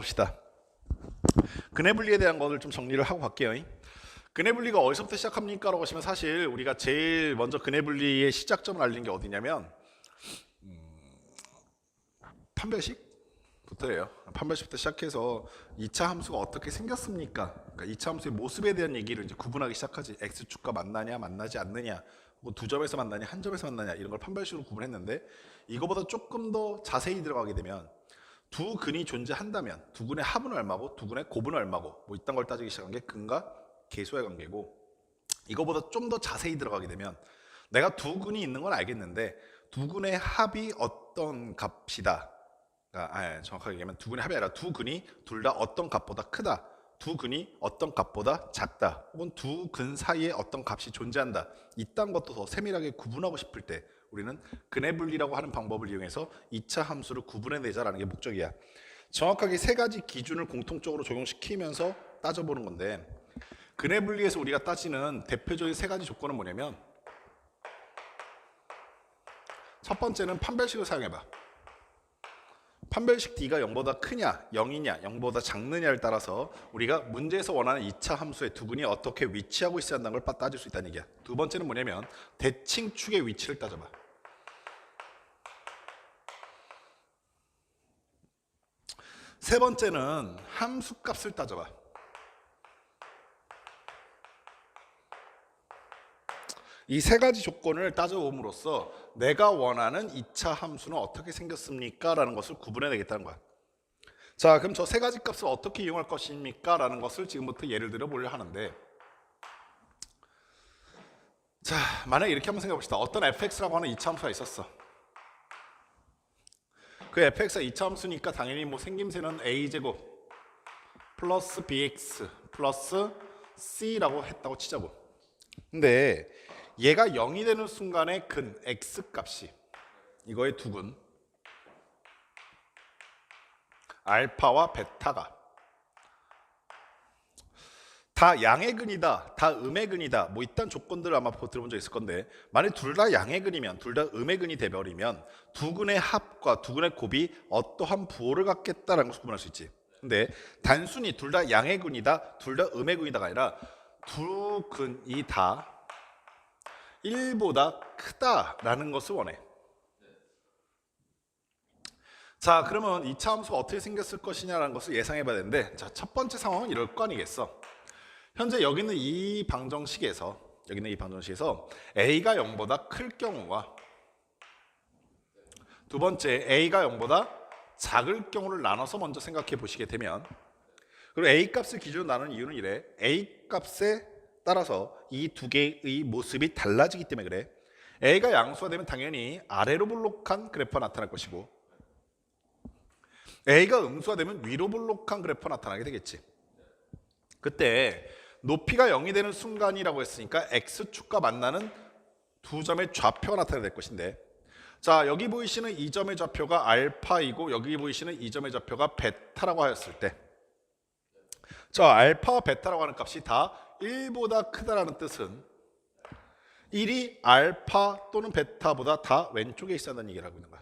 봅시다. 근해 분리에 대한 것을 좀 정리를 하고 갈게요. 근해 분리가 어디서부터 시작합니까? 라고 하시면 사실 우리가 제일 먼저 근해 분리의 시작점을 알리는 게 어디냐면 판별식부터예요. 판별식부터 시작해서 2차 함수가 어떻게 생겼습니까? 그러니까 2차 함수의 모습에 대한 얘기를 이제 구분하기 시작하지. x축과 만나냐 만나지 않느냐, 뭐 두 점에서 만나냐 한 점에서 만나냐 이런 걸 판별식으로 구분했는데, 이거보다 조금 더 자세히 들어가게 되면 두 근이 존재한다면 두 근의 합은 얼마고 두 근의 곱은 얼마고 뭐 이딴 걸 따지기 시작한 게 근과 계수의 관계고, 이거보다 좀 더 자세히 들어가게 되면 내가 두 근이 있는 건 알겠는데 두 근의 합이 어떤 값이다, 정확하게 얘기하면 두 근의 합이 아니라 두 근이 둘 다 어떤 값보다 크다, 두 근이 어떤 값보다 작다, 혹은 두 근 사이에 어떤 값이 존재한다, 이딴 것도 더 세밀하게 구분하고 싶을 때 우리는 근해 분리라고 하는 방법을 이용해서 2차 함수를 구분해내자라는 게 목적이야. 정확하게 세 가지 기준을 공통적으로 적용시키면서 따져보는 건데, 근해 분리에서 우리가 따지는 대표적인 세 가지 조건은 뭐냐면, 첫 번째는 판별식을 사용해봐. 판별식 D가 0보다 크냐, 0이냐, 0보다 작느냐를 따라서 우리가 문제에서 원하는 2차 함수의 두 근이 어떻게 위치하고 있어야 한다는 걸 따질 수 있다는 얘기야. 두 번째는 뭐냐면 대칭축의 위치를 따져봐. 세 번째는 함수값을 따져봐. 이 세 가지 조건을 따져봄으로써 내가 원하는 2차 함수는 어떻게 생겼습니까? 라는 것을 구분해내겠다는 거야. 자, 그럼 저 세 가지 값을 어떻게 이용할 것입니까? 라는 것을 지금부터 예를 들어 보려 하는데, 자, 만약에 이렇게 한번 생각해 봅시다. 어떤 fx라고 하는 2차 함수가 있었어. 그 fx가 2차 함수니까 당연히 뭐 생김새는 a제곱 플러스 bx 플러스 c라고 했다고 치자고. 근데 얘가 0이 되는 순간에 근 x값이, 이거의 두 근 알파와 베타가 다 양의 근이다, 다 음의 근이다, 뭐 이딴 조건들을 아마 들어본 적 있을 건데, 만약 둘 다 양의 근이면, 둘 다 음의 근이 돼버리면 두 근의 합과 두 근의 곱이 어떠한 부호를 갖겠다라는 것을 구분할 수 있지. 근데 단순히 둘 다 양의 근이다, 둘 다 음의 근이다가 아니라 두 근이 다 1보다 크다라는 것을 원해. 자, 그러면 2차 함수가 어떻게 생겼을 것이냐라는 것을 예상해 봐야 되는데, 자, 첫 번째 상황은 이럴 거 아니겠어. 현재 여기 있는 이 방정식에서 A가 0보다 클 경우와 두 번째 A가 0보다 작을 경우를 나눠서 먼저 생각해 보시게 되면, 그리고 A 값을 기준으로 나누는 이유는 이래. A 값에 따라서 이 두 개의 모습이 달라지기 때문에 그래. A가 양수가 되면 당연히 아래로 볼록한 그래프가 나타날 것이고, A가 음수가 되면 위로 볼록한 그래프가 나타나게 되겠지. 그때 높이가 0이 되는 순간이라고 했으니까 x축과 만나는 두 점의 좌표가 나타나야 될 것인데, 자, 여기 보이시는 이 점의 좌표가 알파이고 여기 보이시는 이 점의 좌표가 베타라고 하였을 때, 자, 알파와 베타라고 하는 값이 다 1보다 크다라는 뜻은 1이 알파 또는 베타보다 다 왼쪽에 있어야 한다는 얘기를 하고 있는 거야.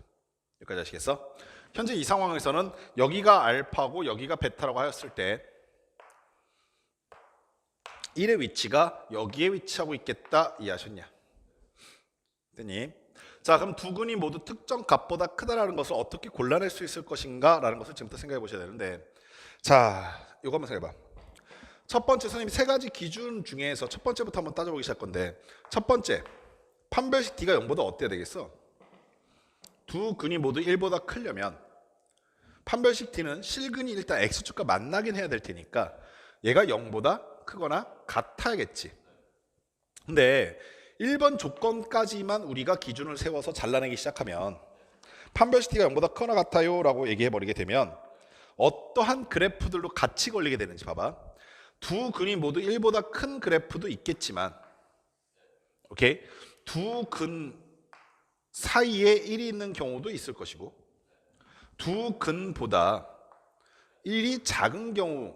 여기까지 아시겠어? 현재 이 상황에서는 여기가 알파고 여기가 베타라고 하였을 때 1의 위치가 여기에 위치하고 있겠다, 이해하셨냐? 됐니? 자, 그럼 두 근이 모두 특정 값보다 크다라는 것을 어떻게 골라낼 수 있을 것인가 라는 것을 지금부터 생각해 보셔야 되는데, 자, 이거 한번 생각해 봐. 첫 번째, 선생님이 세 가지 기준 중에서 첫 번째부터 한번 따져보기 시작할 건데, 첫 번째, 판별식 D가 0보다 어때야 되겠어? 두 근이 모두 1보다 크려면 판별식 D는 실근이 일단 x축과 만나긴 해야 될 테니까 얘가 0보다 크거나 같아야겠지. 근데 1번 조건까지만 우리가 기준을 세워서 잘라내기 시작하면, 판별식 D가 0보다 크거나 같아요 라고 얘기해버리게 되면 어떠한 그래프들도 같이 걸리게 되는지 봐봐. 두 근이 모두 1보다 큰 그래프도 있겠지만, 오케이? 두 근 사이에 1이 있는 경우도 있을 것이고, 두 근보다 1이 작은 경우,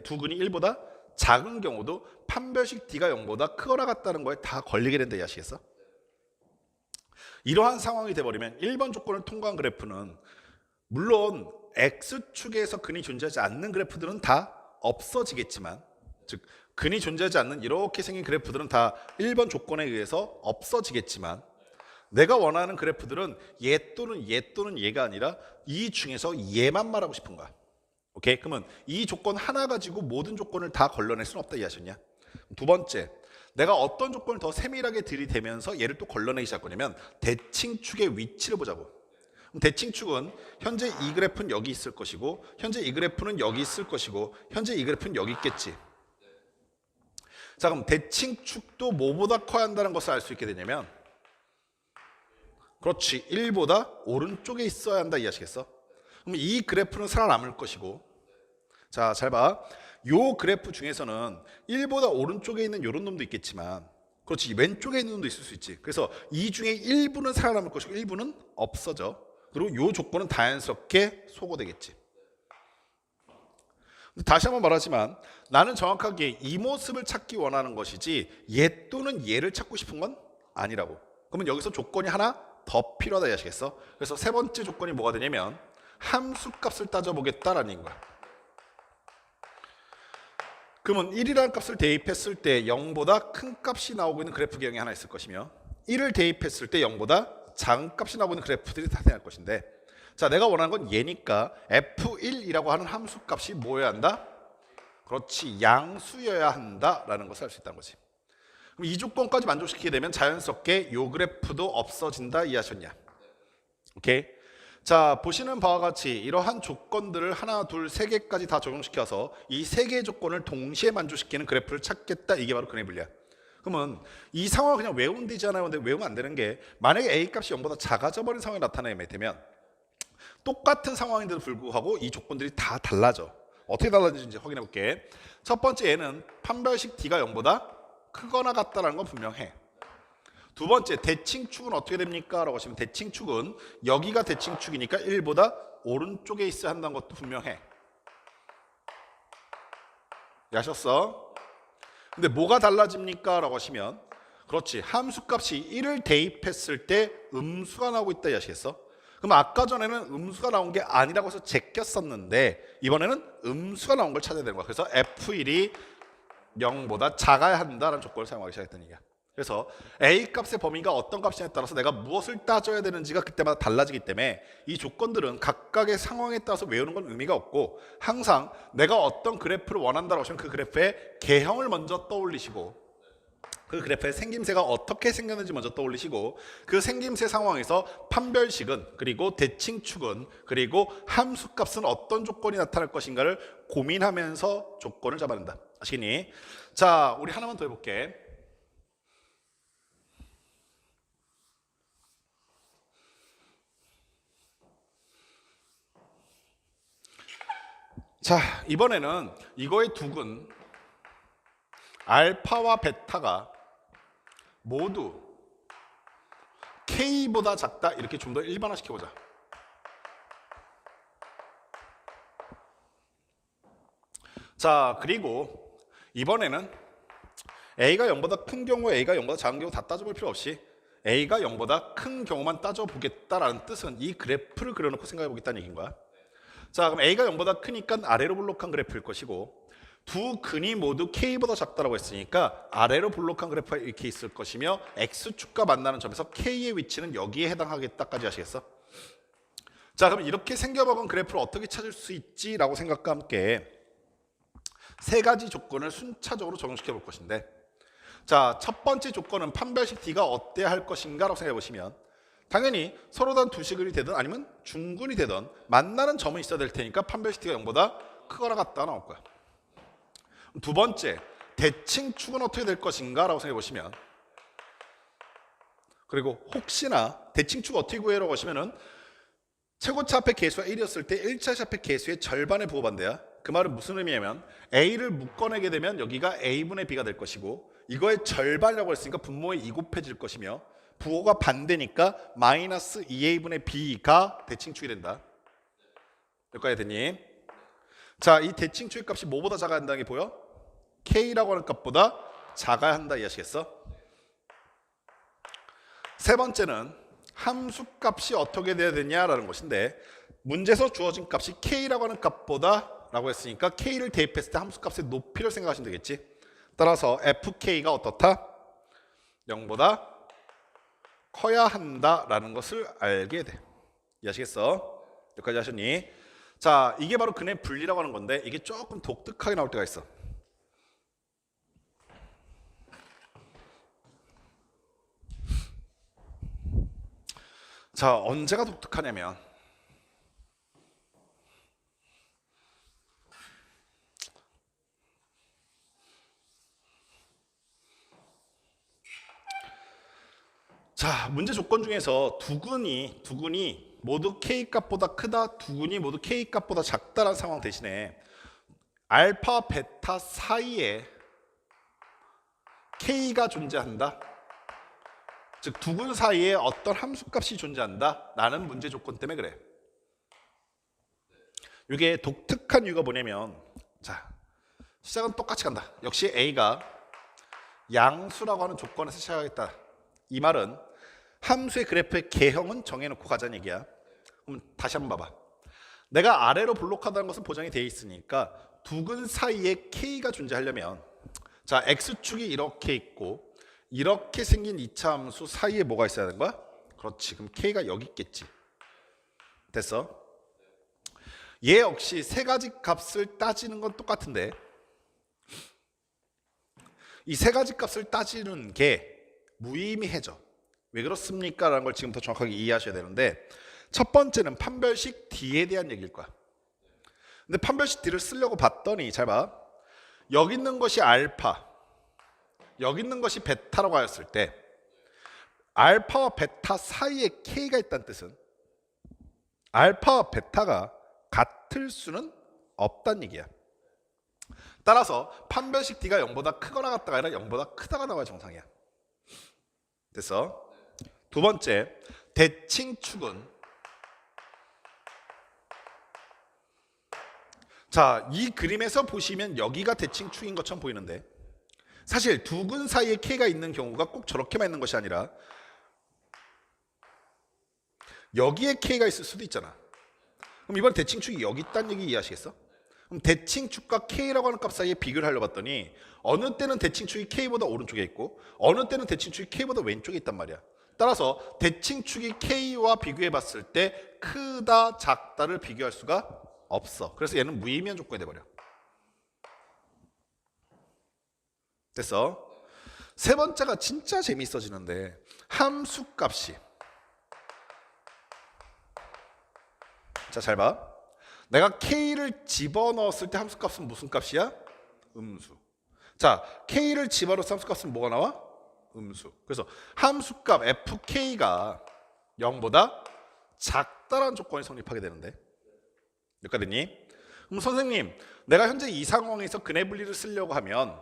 두 근이 1보다 작은 경우도 판별식 D가 0보다 크거나 같다는 거에 다 걸리게 된다, 아시겠어? 이러한 상황이 돼버리면 1번 조건을 통과한 그래프는 물론 x축에서 근이 존재하지 않는 그래프들은 다 없어지겠지만, 즉 근이 존재하지 않는 이렇게 생긴 그래프들은 다 1번 조건에 의해서 없어지겠지만, 내가 원하는 그래프들은 얘 또는 얘가 아니라 이 중에서 얘만 말하고 싶은 거야. 오케이? 그러면 이 조건 하나 가지고 모든 조건을 다 걸러낼 수는 없다, 이해하셨냐? 두 번째, 내가 어떤 조건을 더 세밀하게 들이대면서 얘를 또 걸러내기 시작할 거냐면 대칭축의 위치를 보자고. 그럼 대칭축은 현재 이 그래프는 여기 있을 것이고, 현재 이 그래프는 여기 있을 것이고, 현재 이 그래프는 여기 있겠지. 자, 그럼 대칭축도 뭐보다 커야 한다는 것을 알 수 있게 되냐면, 그렇지, 1보다 오른쪽에 있어야 한다, 이해하시겠어? 그럼 이 그래프는 살아남을 것이고, 자, 잘 봐. 요 그래프 중에서는 1보다 오른쪽에 있는 요런 놈도 있겠지만, 그렇지, 왼쪽에 있는 놈도 있을 수 있지. 그래서 이 중에 일부는 살아남을 것이고 일부는 없어져. 그리고 요 조건은 자연스럽게 소거되겠지. 다시 한번 말하지만 나는 정확하게 이 모습을 찾기 원하는 것이지 얘 또는 얘를 찾고 싶은 건 아니라고. 그러면 여기서 조건이 하나 더 필요하다, 이해하시겠어? 그래서 세 번째 조건이 뭐가 되냐면 함수값을 따져보겠다라는 거야. 그러면 1이라는 값을 대입했을 때 0보다 큰 값이 나오고 있는 그래프 개형이 하나 있을 것이며, 1을 대입했을 때 0보다 작은 값이 나오고 있는 그래프들이 나타날 것인데, 자, 내가 원하는 건 얘니까 F1이라고 하는 함수값이 뭐여야 한다? 그렇지, 양수여야 한다라는 것을 알 수 있다는 거지. 그럼 이 조건까지 만족시키게 되면 자연스럽게 요 그래프도 없어진다, 이해하셨냐? 오케이? 자, 보시는 바와 같이 이러한 조건들을 하나, 둘, 세 개까지 다 적용시켜서 이 세 개의 조건을 동시에 만족시키는 그래프를 찾겠다, 이게 바로 근의 분리야. 그러면 이 상황을 그냥 외우면 되잖아요. 근데 외우면 안 되는 게, 만약에 A 값이 0보다 작아져 버린 상황이 나타나게 되면 똑같은 상황인데도 불구하고 이 조건들이 다 달라져. 어떻게 달라지는지 확인해 볼게. 첫 번째, 얘는 판별식 D가 0보다 크거나 같다는 건 분명해. 두 번째, 대칭축은 어떻게 됩니까? 라고 하시면 대칭축은 여기가 대칭축이니까 1보다 오른쪽에 있어야 한다는 것도 분명해. 아셨어? 근데 뭐가 달라집니까? 라고 하시면, 그렇지, 함수값이 1을 대입했을 때 음수가 나오고 있다, 아시겠어? 그럼 아까 전에는 음수가 나온 게 아니라고 해서 제꼈었는데 이번에는 음수가 나온 걸 찾아야 되는 거야. 그래서 F1이 0보다 작아야 한다는 조건을 사용하기 시작했던 얘기야. 그래서 A 값의 범위가 어떤 값이냐에 따라서 내가 무엇을 따져야 되는지가 그때마다 달라지기 때문에 이 조건들은 각각의 상황에 따라서 외우는 건 의미가 없고, 항상 내가 어떤 그래프를 원한다고 하시면 그 그래프의 개형을 먼저 떠올리시고, 그 그래프의 생김새가 어떻게 생겼는지 먼저 떠올리시고, 그 생김새 상황에서 판별식은, 그리고 대칭축은, 그리고 함수값은 어떤 조건이 나타날 것인가를 고민하면서 조건을 잡아낸다. 아시겠니? 자, 우리 하나만 더 해볼게. 자, 이번에는 이거의 두근 알파와 베타가 모두 K보다 작다, 이렇게 좀 더 일반화 시켜보자. 자, 그리고 이번에는 A가 0보다 큰 경우, A가 0보다 작은 경우 다 따져볼 필요 없이 A가 0보다 큰 경우만 따져보겠다라는 뜻은 이 그래프를 그려놓고 생각해보겠다는 얘기인 거야. 자, 그럼 A가 0보다 크니까 아래로 블록한 그래프일 것이고, 두 근이 모두 K보다 작다라고 했으니까 아래로 블록한 그래프가 이렇게 있을 것이며, X축과 만나는 점에서 K의 위치는 여기에 해당하겠다까지 하시겠어? 자, 그럼 이렇게 생겨먹은 그래프를 어떻게 찾을 수 있지라고 생각과 함께 세 가지 조건을 순차적으로 적용시켜 볼 것인데, 자, 첫 번째 조건은 판별식 D가 어때야 할 것인가 라고 생각해 보시면, 당연히 서로 다른 두 식이 되든 아니면 중근이 되든 만나는 점은 있어야 될 테니까 판별식 D가 0보다 크거나 같다 나올 거야. 두 번째, 대칭축은 어떻게 될 것인가 라고 생각해 보시면, 그리고 혹시나 대칭축 어떻게 구해라고 하시면은 최고차 합의 개수가 1이었을 때 1차 합의 개수의 절반의 부호반대야. 그 말은 무슨 의미냐면 A를 묶어내게 되면 여기가 A분의 B가 될 것이고, 이거의 절반이라고 했으니까 분모에 2 곱해질 것이며, 부호가 반대니까 마이너스 2A분의 B가 대칭축이 된다. 여기까지 됐니? 자, 이 대칭축의 값이 뭐보다 작아야 한다는 게 보여? K라고 하는 값보다 작아야 한다, 이해하시겠어? 세 번째는 함수값이 어떻게 돼야 되냐라는 것인데, 문제에서 주어진 값이 k라고 하는 값보다 라고 했으니까 k를 대입했을 때 함수값의 높이를 생각하시면 되겠지. 따라서 fk가 어떻다? 0보다 커야 한다라는 것을 알게 돼. 이해하시겠어? 여기까지 하셨니? 자, 이게 바로 근의 분리라고 하는 건데 이게 조금 독특하게 나올 때가 있어. 자, 언제가 독특하냐면 자, 문제 조건 중에서 두근이 모두 k 값보다 크다, 두근이 모두 k 값보다 작다라는 상황 대신에 알파, 베타 사이에 k가 존재한다. 즉 두근 사이에 어떤 함수값이 존재한다 라는 문제 조건 때문에 그래. 이게 독특한 이유가 뭐냐면, 자, 시작은 똑같이 간다. 역시 A가 양수라고 하는 조건에서 시작하겠다. 이 말은 함수의 그래프의 개형은 정해놓고 가자는 얘기야. 그럼 다시 한번 봐봐. 내가 아래로 블록하다는 것은 보장이 되어 있으니까 두근 사이에 K가 존재하려면, 자, X축이 이렇게 있고 이렇게 생긴 2차 함수 사이에 뭐가 있어야 되는 거야? 그렇지. 그럼 K가 여기 있겠지. 됐어? 얘 역시 세 가지 값을 따지는 건 똑같은데 이 세 가지 값을 따지는 게 무의미해져. 왜 그렇습니까? 라는 걸 지금 더 정확하게 이해하셔야 되는데, 첫 번째는 판별식 D에 대한 얘기일 거야. 근데 판별식 D를 쓰려고 봤더니 잘 봐. 여기 있는 것이 알파, 여기 있는 것이 베타라고 하였을 때 알파와 베타 사이에 K가 있다는 뜻은 알파와 베타가 같을 수는 없다는 얘기야. 따라서 판별식 D가 0보다 크거나 같다가 아니라 0보다 크다가 나와야 정상이야. 됐어? 두 번째, 대칭축은, 자, 이 그림에서 보시면 여기가 대칭축인 것처럼 보이는데 사실 두근 사이에 K가 있는 경우가 꼭 저렇게만 있는 것이 아니라 여기에 K가 있을 수도 있잖아. 그럼 이번 대칭축이 여기 있다는 얘기 이해하시겠어? 그럼 대칭축과 K라고 하는 값 사이에 비교를 하려 봤더니 어느 때는 대칭축이 K보다 오른쪽에 있고 어느 때는 대칭축이 K보다 왼쪽에 있단 말이야. 따라서 대칭축이 K와 비교해 봤을 때 크다, 작다를 비교할 수가 없어. 그래서 얘는 무의미한 조건이 돼버려. 됐어? 세 번째가 진짜 재밌어지는데, 함수값이, 자, 잘 봐. 내가 K를 집어넣었을 때 함수값은 무슨 값이야? 음수. 자, K를 집어넣었을 때 함수값은 뭐가 나와? 음수. 그래서 함수값 FK가 0보다 작다라는 조건이 성립하게 되는데, 여기까지 됐니? 그럼 선생님, 내가 현재 이 상황에서 근의 분리를 쓰려고 하면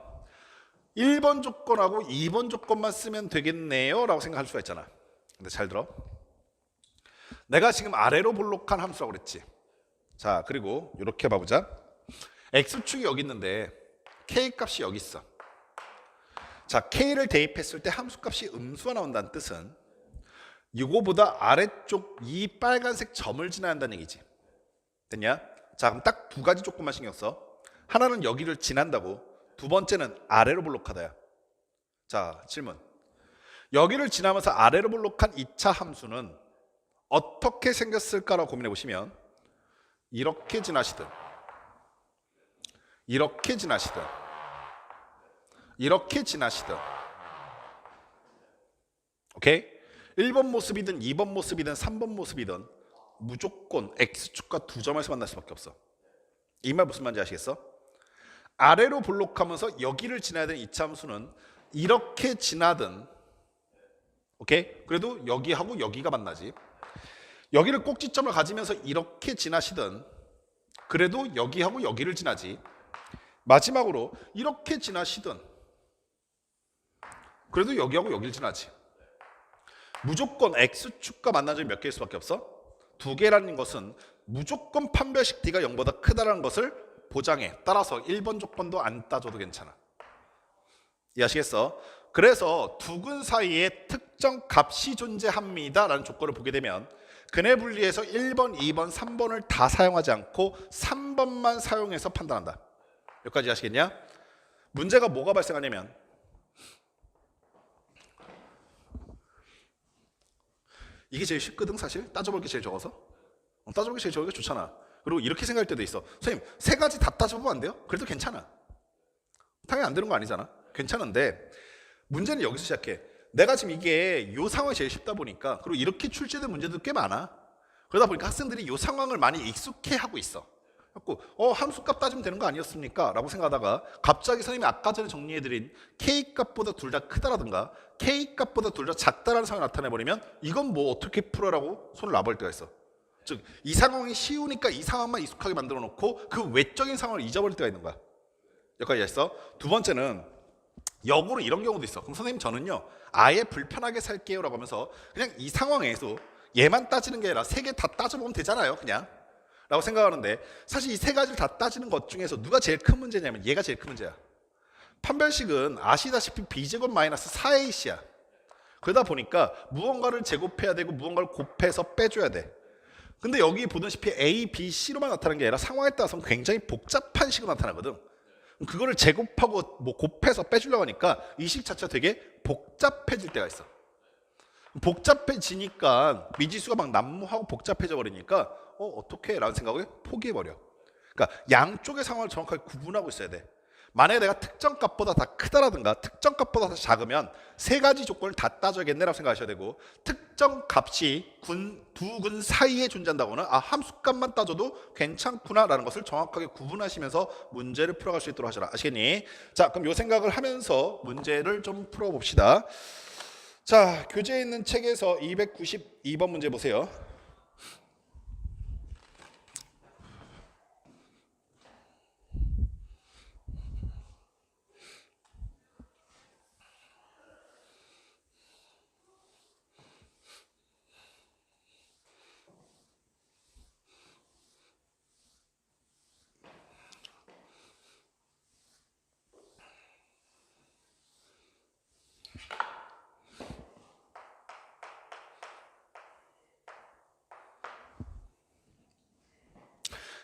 1번 조건하고 2번 조건만 쓰면 되겠네요 라고 생각할 수가 있잖아. 근데 잘 들어. 내가 지금 아래로 블록한 함수라고 그랬지. 자, 그리고 이렇게 봐보자. X축이 여기 있는데 K값이 여기 있어. 자, K를 대입했을 때 함수값이 음수가 나온다는 뜻은 이거보다 아래쪽 이 빨간색 점을 지나야 한다는 얘기지. 됐냐? 자, 그럼 딱 두 가지 조건만 신경 써. 하나는 여기를 지난다고, 두 번째는 아래로 블록하다야. 자, 질문. 여기를 지나면서 아래로 블록한 2차 함수는 어떻게 생겼을까라고 고민해 보시면 이렇게 지나시든 이렇게 지나시든 이렇게 지나시든, 오케이? 1번 모습이든 2번 모습이든 3번 모습이든 무조건 X축과 두 점에서 만날 수밖에 없어. 이 말 무슨 말인지 아시겠어? 아래로 블록하면서 여기를 지나야 되는 2차 함수는 이렇게 지나든, 오케이? 그래도 여기하고 여기가 만나지. 여기를 꼭지점을 가지면서 이렇게 지나시든 그래도 여기하고 여기를 지나지. 마지막으로 이렇게 지나시든 그래도 여기하고 여기를 지나지. 무조건 X축과 만난 점이 몇 개일 수밖에 없어? 두 개라는 것은 무조건 판별식 D가 0보다 크다는 것을 보장해. 따라서 1번 조건도 안 따져도 괜찮아. 이해하시겠어? 그래서 두근 사이에 특정 값이 존재합니다 라는 조건을 보게 되면 근해 분리에서 1번, 2번, 3번을 다 사용하지 않고 3번만 사용해서 판단한다. 여기까지 아시겠냐? 문제가 뭐가 발생하냐면 이게 제일 쉽거든 사실. 따져볼 게 제일 적어서. 따져볼 게 제일 적은 게 좋잖아. 그리고 이렇게 생각할 때도 있어. 선생님 세 가지 다 따져보면 안 돼요? 그래도 괜찮아. 당연히 안 되는 거 아니잖아. 괜찮은데 문제는 여기서 시작해. 내가 지금 이게 요 상황이 제일 쉽다 보니까 그리고 이렇게 출제된 문제도 꽤 많아. 그러다 보니까 학생들이 요 상황을 많이 익숙해하고 있어. 그래서 함수값 따지면 되는 거 아니었습니까? 라고 생각하다가 갑자기 선생님이 아까 전에 정리해드린 K값보다 둘 다 크다라든가 K값보다 둘 다 작다라는 상황이 나타내버리면 이건 뭐 어떻게 풀어라고 손을 놔볼 때가 있어. 즉 이 상황이 쉬우니까 이 상황만 익숙하게 만들어 놓고 그 외적인 상황을 잊어버릴 때가 있는 거야. 여기까지 했어. 두 번째는 역으로 이런 경우도 있어. 그럼 선생님 저는요 아예 불편하게 살게요 라고 하면서 그냥 이 상황에서 얘만 따지는 게 아니라 세 개 다 따져보면 되잖아요 그냥 라고 생각하는데 사실 이 세 가지를 다 따지는 것 중에서 누가 제일 큰 문제냐면 얘가 제일 큰 문제야. 판별식은 아시다시피 b제곱 마이너스 4ac야. 그러다 보니까 무언가를 제곱해야 되고 무언가를 곱해서 빼줘야 돼. 근데 여기 보다시피 a, b, c로만 나타나는 게 아니라 상황에 따라서는 굉장히 복잡한 식으로 나타나거든. 그거를 제곱하고 뭐 곱해서 빼주려고 하니까 이 식 자체가 되게 복잡해질 때가 있어. 복잡해지니까 미지수가 막 난무하고 복잡해져 버리니까 어떻게? 라는 생각을 포기해버려. 그러니까 양쪽의 상황을 정확하게 구분하고 있어야 돼. 만약에 내가 특정 값보다 다 크다라든가 특정 값보다 다 작으면 세 가지 조건을 다 따져야겠네라고 생각하셔야 되고 특정 값이 두 군 사이에 존재한다거나 함수값만 따져도 괜찮구나라는 것을 정확하게 구분하시면서 문제를 풀어갈 수 있도록 하셔라. 아시겠니? 자, 그럼 이 생각을 하면서 문제를 좀 풀어봅시다. 자, 교재에 있는 책에서 292번 문제 보세요.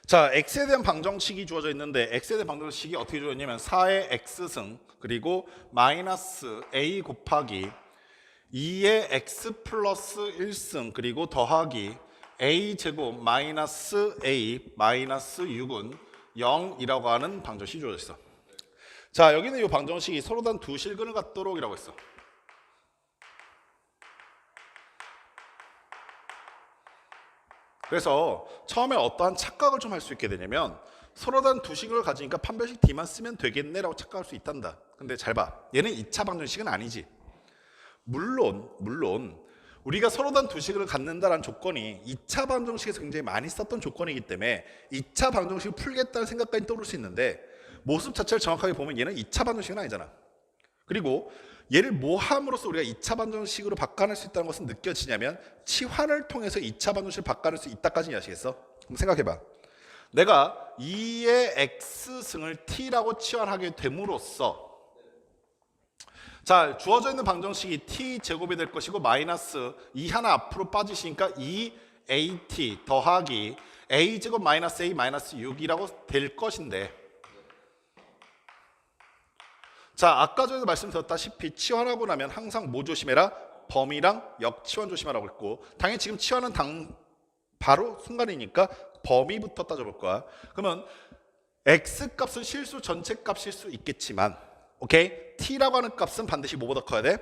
자, x에 대한 방정식이 주어져 있는데 x에 대한 방정식이 어떻게 주어져 있냐면 4의 x승 그리고 마이너스 a 곱하기 2의 x 플러스 1승 그리고 더하기 a 제곱 마이너스 a 마이너스 6은 0이라고 하는 방정식이 주어져 있어. 자, 여기는 이 방정식이 서로 단 두 실근을 갖도록이라고 했어. 그래서 처음에 어떠한 착각을 좀 할 수 있게 되냐면 서로 다른 두 식을 가지니까 판별식 D만 쓰면 되겠네라고 착각할 수 있단다. 근데 잘 봐. 얘는 2차 방정식은 아니지. 물론 우리가 서로 다른 두 식을 갖는다는 조건이 2차 방정식에서 굉장히 많이 썼던 조건이기 때문에 2차 방정식을 풀겠다는 생각까지 떠오를 수 있는데 모습 자체를 정확하게 보면 얘는 2차 방정식은 아니잖아. 그리고 얘를 뭐 함으로써 우리가 2차 방정식으로 바꿔낼 수 있다는 것은 느껴지냐면 치환을 통해서 2차 방정식을 바꿔낼 수 있다까지는 아시겠어? 그럼 생각해봐. 내가 2의 x승을 t라고 치환하게 됨으로써 자, 주어져 있는 방정식이 t 제곱이 될 것이고 마이너스 2 하나 앞으로 빠지시니까 2at 더하기 a 제곱 마이너스 a 마이너스 6이라고 될 것인데 자, 아까 전에도 말씀드렸다시피 치환하고 나면 항상 뭐 조심해라? 범위랑 역치환 조심하라고 했고 당연히 지금 치환은 바로 순간이니까 범위부터 따져볼 거야. 그러면 x값은 실수 전체 값일 수 있겠지만 오케이? t라고 하는 값은 반드시 뭐보다 커야 돼?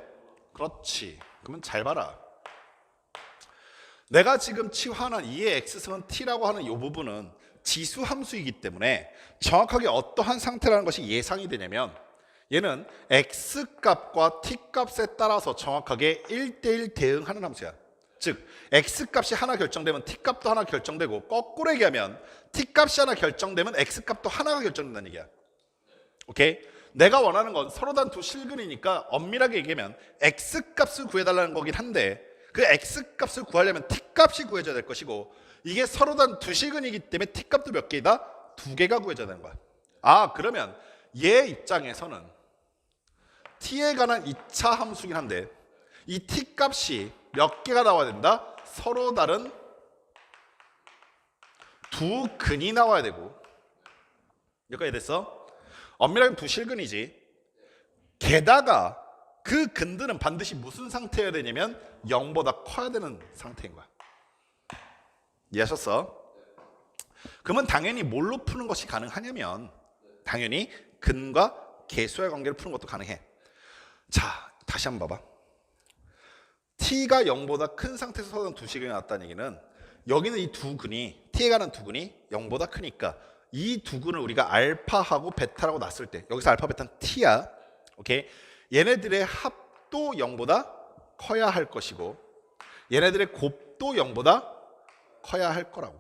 그렇지. 그러면 잘 봐라. 내가 지금 치환한 2의 x승은 t라고 하는 이 부분은 지수 함수이기 때문에 정확하게 어떠한 상태라는 것이 예상이 되냐면 얘는 x값과 t값에 따라서 정확하게 1대1 대응하는 함수야. 즉 x값이 하나 결정되면 t값도 하나 결정되고 거꾸로 얘기하면 t값이 하나 결정되면 x값도 하나가 결정된다는 얘기야. 오케이? 내가 원하는 건 서로 단 두 실근이니까 엄밀하게 얘기하면 x값을 구해달라는 거긴 한데 그 x값을 구하려면 t값이 구해져야 될 것이고 이게 서로 단 두 실근이기 때문에 t값도 몇 개이다? 두 개가 구해져야 되는 거야. 그러면 얘 입장에서는 t에 관한 2차 함수긴 한데 이 t값이 몇 개가 나와야 된다? 서로 다른 두 근이 나와야 되고, 여기까지 됐어? 엄밀하게 두 실근이지. 게다가 그 근들은 반드시 무슨 상태여야 되냐면 0보다 커야 되는 상태인 거야. 이해하셨어? 그러면 당연히 뭘로 푸는 것이 가능하냐면 당연히 근과 계수의 관계를 푸는 것도 가능해. 자, 다시 한번 봐봐. t가 0보다 큰 상태에서 서던 두 실근이 나왔다는 얘기는 여기는 이 두 근이, t에 가는 두 근이 0보다 크니까 이 두 근을 우리가 알파하고 베타라고 놨을 때, 여기서 알파 베타는 t야. 오케이? 얘네들의 합도 0보다 커야 할 것이고 얘네들의 곱도 0보다 커야 할 거라고.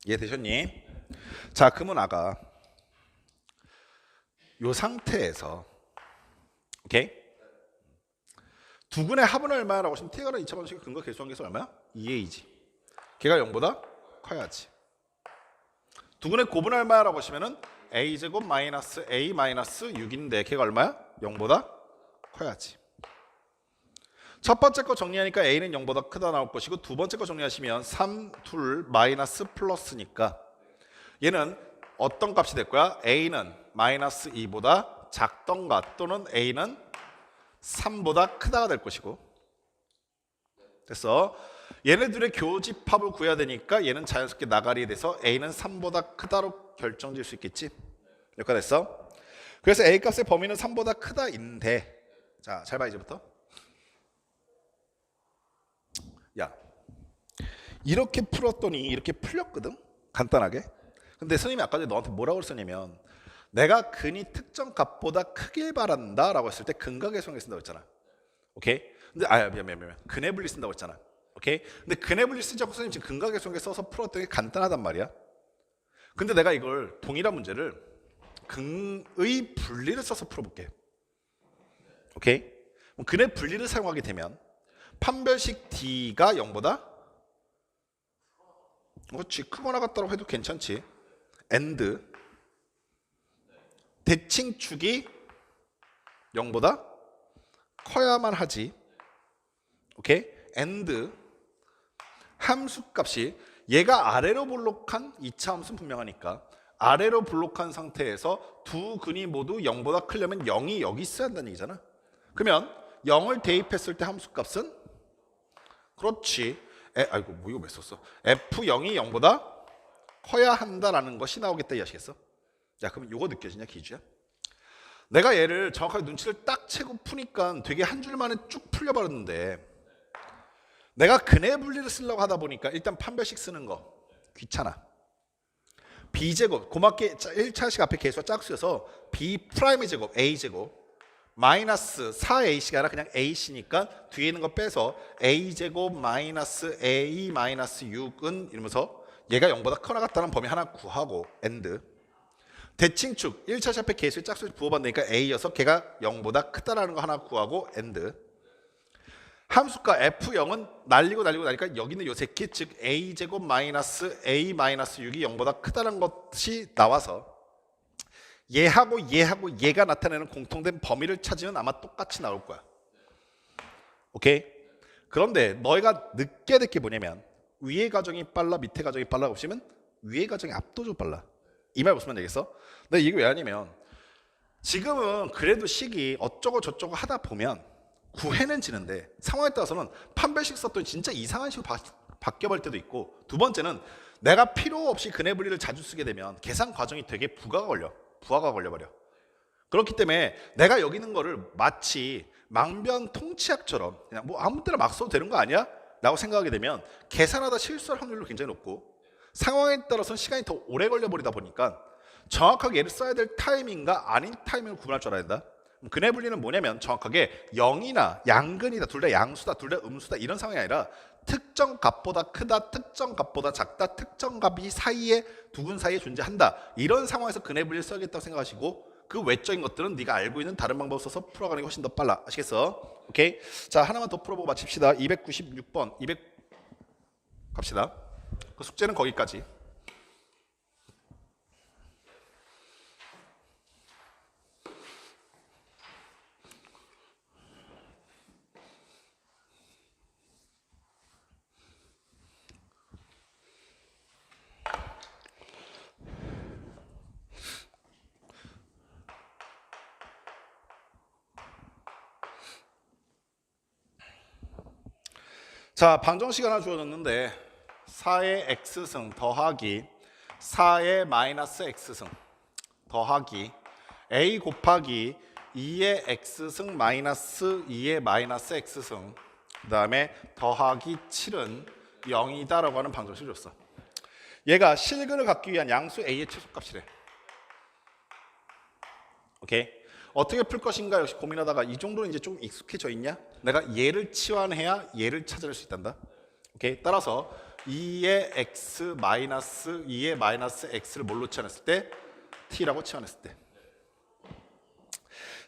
이해되셨니? 자, 그러면 아가 요 상태에서 오케이? 두 근의 합은 얼마라고 하시면 t가 2차 방식의 근과 계수관계에서 얼마야? 2a지. 걔가 0보다 커야지. 두 근의 곱은 얼마라고 하시면은 a제곱 마이너스 a 마이너스 6인데 걔가 얼마야? 0보다 커야지. 첫 번째 거 정리하니까 a는 0보다 크다 나올 것이고 두 번째 거 정리하시면 3, 2 마이너스 플러스니까 얘는 어떤 값이 될 거야? a는 마이너스 2보다 작던가 또는 a는 3보다 크다가 될 것이고. 됐어? 얘네들의 교집합을 구해야 되니까 얘는 자연스럽게 나가리 돼서 a는 3보다 크다로 결정질 수 있겠지? 여기까지 됐어? 그래서 a 값의 범위는 3보다 크다인데, 자, 잘 봐 이제부터. 야, 이렇게 풀었더니 이렇게 풀렸거든? 간단하게. 근데 선생님이 아까 전에 너한테 뭐라고 그랬었냐면 내가 근이 특정 값보다 크길 바란다 라고 했을 때 근과 계수관계 쓴다고 했잖아. 오케이? 근데 미안. 근의 분리 쓴다고 했잖아. 오케이? 근데 근의 분리 쓰자고 선생님 지금 근과 계수관계 써서 풀었더니 간단하단 말이야. 근데 내가 이걸 동일한 문제를 근의 분리를 써서 풀어볼게. 오케이? 근의 분리를 사용하게 되면 판별식 D가 0보다 그렇지 크거나 같다고 해도 괜찮지. and 대칭축이 0보다 커야만 하지. 오케이? and 함수값이 얘가 아래로 볼록한 2차 함수는 분명하니까 아래로 볼록한 상태에서 두 근이 모두 0보다 크려면 0이 여기 있어야 한다는 얘기잖아. 그러면 0을 대입했을 때 함수값은 그렇지. 아이고 뭐 이거 왜 썼어? f0이 0보다 커야 한다라는 것이 나오겠다 이해하시겠어? 자, 그럼 이거 느껴지냐 기주야? 내가 얘를 정확하게 눈치를 딱 채고 푸니까 되게 한 줄 만에 쭉 풀려버렸는데 내가 근의 분리를 쓰려고 하다 보니까 일단 판별식 쓰는 거 귀찮아. b제곱 고맙게 1차식 앞에 계수가 짝수여서 b'의 제곱 a제곱 마이너스 4ac가 아니라 그냥 ac니까 뒤에 있는 거 빼서 a제곱 마이너스 a 마이너스 6은 이러면서 얘가 0보다 커나 같다는 범위 하나 구하고 and 대칭축 1차식 앞에 계수의 짝수를 부어봤으니까 a여서 걔가 0보다 크다라는 거 하나 구하고 and 함수가 f0은 날리고 나니까 여기 있는 요 새끼 즉 a제곱 마이너스 a 마이너스 6이 0보다 크다는 것이 나와서 얘하고 얘가 나타내는 공통된 범위를 찾으면 아마 똑같이 나올 거야. 오케이? 그런데 너희가 늦게 뭐냐면 위의 가정이 빨라 밑에 가정이 빨라 보시면 위의 가정이 압도적으로 빨라. 이 말 무슨 말인지 알겠어? 근데 이게 왜 하냐면 지금은 그래도 식이 어쩌고 저쩌고 하다 보면 구해는 지는데 상황에 따라서는 판별식 썼더니 진짜 이상한 식으로 바뀌어버릴 때도 있고 두 번째는 내가 필요 없이 근의 분리를 자주 쓰게 되면 계산 과정이 되게 부하가 걸려버려. 그렇기 때문에 내가 여기 있는 거를 마치 망변통치약처럼 그냥 뭐 아무 때나 막 써도 되는 거 아니야? 라고 생각하게 되면 계산하다 실수할 확률도 굉장히 높고 상황에 따라서는 시간이 더 오래 걸려버리다 보니까 정확하게 얘를 써야 될 타이밍과 아닌 타이밍을 구분할 줄 알아야 된다. 근의 분리는 뭐냐면 정확하게 0이나 양근이다, 둘 다 양수다, 둘 다 음수다 이런 상황이 아니라 특정 값보다 크다, 특정 값보다 작다, 특정 값이 사이에 두 근 사이에 존재한다. 이런 상황에서 근의 분리를 써야겠다고 생각하시고 그 외적인 것들은 네가 알고 있는 다른 방법을 써서 풀어가는 게 훨씬 더 빨라. 아시겠어? 오케이? 자, 하나만 더 풀어보고 마칩시다. 296번 200 갑시다. 그 숙제는 거기까지. 자, 방정식 하나 주어졌는데 4의 x승 더하기 4의 마이너스 x승 더하기 a 곱하기 2의 x승 마이너스 2의 마이너스 x승 그 다음에 더하기 7은 0이다라고 하는 방정식을 줬어. 얘가 실근을 갖기 위한 양수 a의 최소값이래. 오케이? 어떻게 풀 것인가 역시 고민하다가 이 정도는 이제 좀 익숙해져 있냐? 내가 얘를 치환해야 얘를 찾아낼 수 있단다. 오케이? 따라서 2의 x 마이너스 2의 마이너스 x를 뭘로 치환했을 때? t라고 치환했을 때.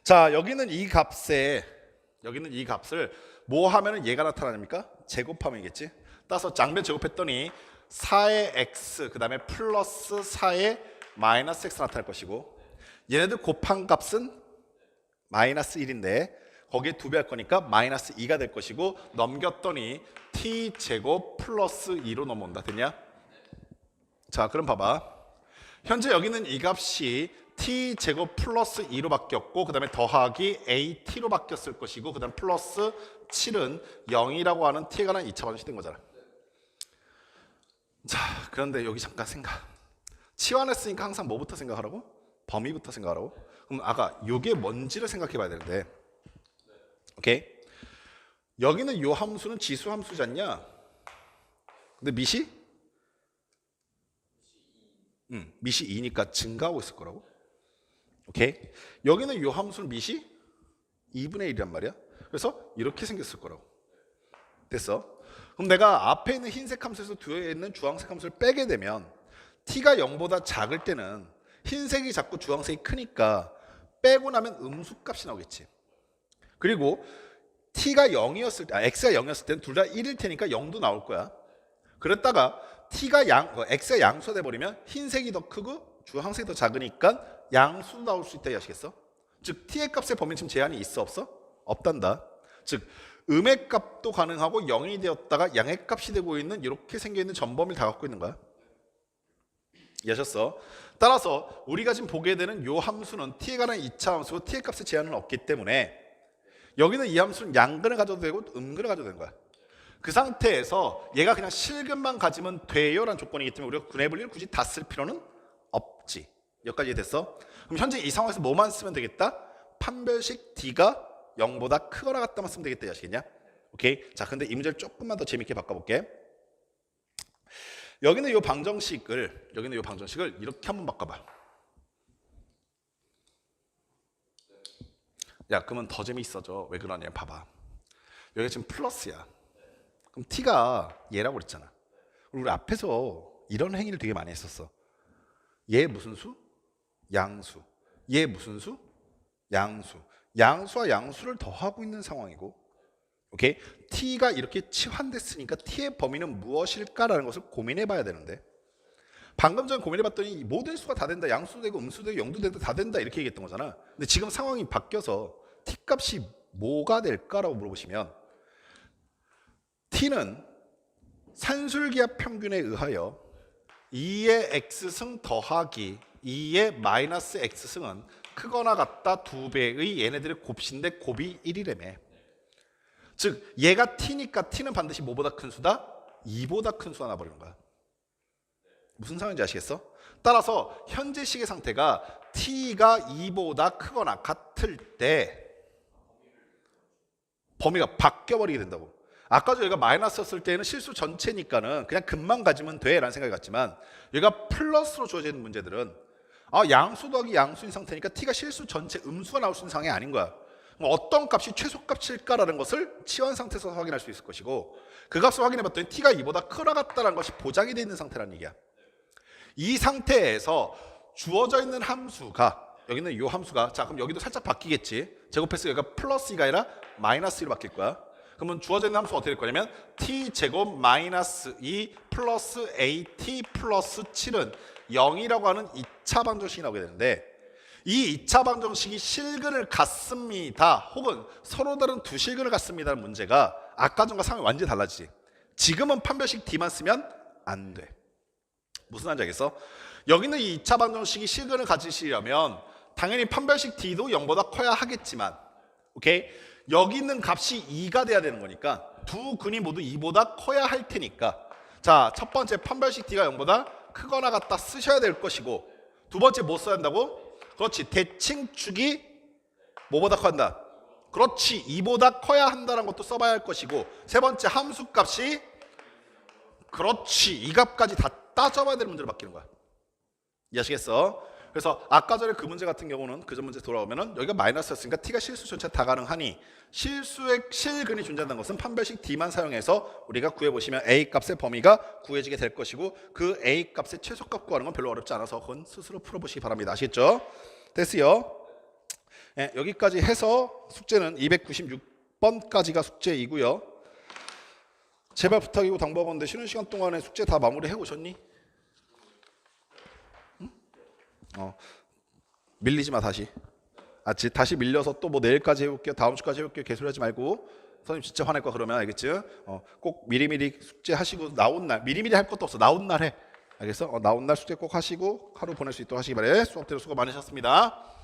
자, 여기는 이 값을 뭐 하면은 얘가 나타나니까 제곱하면이겠지. 따라서 장변 제곱했더니 4의 x 그 다음에 플러스 4의 마이너스 x 나타날 것이고 얘네들 곱한 값은 마이너스 1인데 거기에 2배 할 거니까 마이너스 2가 될 것이고 넘겼더니 t 제곱 플러스 2로 넘어온다. 됐냐? 자, 그럼 봐봐. 현재 여기는 이 값이 t 제곱 플러스 2로 바뀌었고 그 다음에 더하기 at로 바뀌었을 것이고 그 다음 플러스 7은 0이라고 하는 t에 관한 2차 방정식이 된 거잖아. 자, 그런데 여기 잠깐 생각. 치환했으니까 항상 뭐부터 생각하라고? 범위부터 생각하라고? 그럼 아까 요게 뭔지를 생각해 봐야 되는데, 오케이? 여기는 요 함수는 지수 함수지 않냐? 근데 밑이? 밑이 2니까 증가하고 있을 거라고. 오케이? 여기는 요 함수는 밑이 2분의 1이란 말이야. 그래서 이렇게 생겼을 거라고. 됐어? 그럼 내가 앞에 있는 흰색 함수에서 뒤에 있는 주황색 함수를 빼게 되면 t가 0보다 작을 때는 흰색이 작고 주황색이 크니까 빼고 나면 음수값이 나오겠지. 그리고 t가 0이었을 때, x가 0이었을 때는 둘 다 1일 테니까 0도 나올 거야. 그랬다가 x가 양수가 돼버리면 흰색이 더 크고 주황색이 더 작으니까 양수도 나올 수 있다 이해하시겠어? 즉 t의 값의 범위 지금 제한이 있어 없어? 없단다. 즉 음의 값도 가능하고 0이 되었다가 양의 값이 되고 있는 이렇게 생겨있는 전범위를 다 갖고 있는 거야. 이해하셨어? 따라서 우리가 지금 보게 되는 이 함수는 t에 관한 2차 함수고 t의 값의 제한은 없기 때문에 여기는 이 함수는 양근을 가져도 되고 음근을 가져도 되는 거야. 그 상태에서 얘가 그냥 실근만 가지면 돼요 라는 조건이기 때문에 우리가 분해 분리를 굳이 다 쓸 필요는 없지. 여기까지 됐어? 그럼 현재 이 상황에서 뭐만 쓰면 되겠다? 판별식 d가 0보다 크거나 같다만 쓰면 되겠다. 아시겠냐? 오케이? 자, 근데 이 문제를 조금만 더 재밌게 바꿔볼게. 여기는 이 방정식을 이렇게 한번 바꿔봐. 야, 그러면 더 재미있어져. 왜 그러냐? 봐봐. 여기가 지금 플러스야. 그럼 t가 얘라고 그랬잖아. 우리 앞에서 이런 행위를 되게 많이 했었어. 얘 무슨 수? 양수. 얘 무슨 수? 양수. 양수와 양수를 더하고 있는 상황이고, 오케이? t가 이렇게 치환됐으니까 t의 범위는 무엇일까라는 것을 고민해 봐야 되는데, 방금 전에 고민해 봤더니 모든 수가 다 된다. 양수도 되고 음수도 되고 0도 된다. 다 된다. 이렇게 얘기했던 거잖아. 근데 지금 상황이 바뀌어서 t 값이 뭐가 될까라고 물어보시면 t는 산술기압 평균에 의하여 2의 x승 더하기 2의 마이너스 x승은 크거나 같다 2배의 얘네들의 곱신데 곱이 1이라며. 즉 얘가 t니까 t는 반드시 뭐보다 큰 수다? 2보다 큰 수가 나버리는 거야. 무슨 상황인지 아시겠어? 따라서 현재 식의 상태가 t가 2보다 크거나 같을 때 범위가 바뀌어버리게 된다고. 아까 저희가 마이너스였을 때는 실수 전체니까는 그냥 근만 가지면 돼 라는 생각이 같지만 얘가 플러스로 주어지는 문제들은 양수 더하기 양수인 상태니까 t가 실수 전체 음수가 나올 수 있는 상황이 아닌 거야. 어떤 값이 최소값일까라는 것을 치환 상태에서 확인할 수 있을 것이고 그 값을 확인해봤더니 t가 2보다 크거나 같다는 것이 보장이 되어 있는 상태라는 얘기야. 이 상태에서 주어져 있는 함수가 여기는 이 함수가 자 그럼 여기도 살짝 바뀌겠지. 제곱했으니까 여기가 플러스 2가 아니라 마이너스 2로 바뀔 거야. 그러면 주어져 있는 함수가 어떻게 될 거냐면 t 제곱 마이너스 2 플러스 at 플러스 7은 0이라고 하는 2차 방정식이 나오게 되는데 이 2차 방정식이 실근을 갖습니다. 혹은 서로 다른 두 실근을 갖습니다는 문제가 아까 전과 상황이 완전히 달라지지. 지금은 판별식 D만 쓰면 안 돼. 무슨 말인지 알겠어? 여기는 이 2차 방정식이 실근을 가지시려면 당연히 판별식 D도 0보다 커야 하겠지만 오케이? 여기 있는 값이 2가 돼야 되는 거니까 두 근이 모두 2보다 커야 할 테니까 자, 첫 번째 판별식 D가 0보다 크거나 같다 쓰셔야 될 것이고 두 번째 뭐 써야 한다고? 그렇지. 대칭축이 뭐보다 커야 한다? 그렇지. 2보다 커야 한다는 것도 써봐야 할 것이고 세 번째 함수값이 그렇지. 이 값까지 다 따져봐야 될 문제로 바뀌는 거야. 이해하시겠어? 그래서 아까 전에 그 문제 같은 경우는 그 전 문제 돌아오면은 여기가 마이너스였으니까 t가 실수 전체 다 가능하니 실수의 실근이 존재한다는 것은 판별식 d만 사용해서 우리가 구해보시면 a 값의 범위가 구해지게 될 것이고 그 a 값의 최소값 구하는 건 별로 어렵지 않아서 그건 스스로 풀어보시기 바랍니다. 아시겠죠? 됐어요? 네, 여기까지 해서 숙제는 296번까지가 숙제이고요. 제발 부탁이고 당부하건데 쉬는 시간 동안에 숙제 다 마무리해 오셨니? 밀리지 마 다시. 다시 밀려서 또 뭐 내일까지 해볼게요. 다음 주까지 해볼게요. 개소리하지 말고. 선생님 진짜 화낼 거야 그러면 알겠지? 꼭 미리미리 숙제하시고 나온 날 미리미리 할 것도 없어. 나온 날 해. 알겠어? 나온 날 숙제 꼭 하시고 하루 보낼 수 있도록 하시기 바래. 수업 때도 수고 많으셨습니다.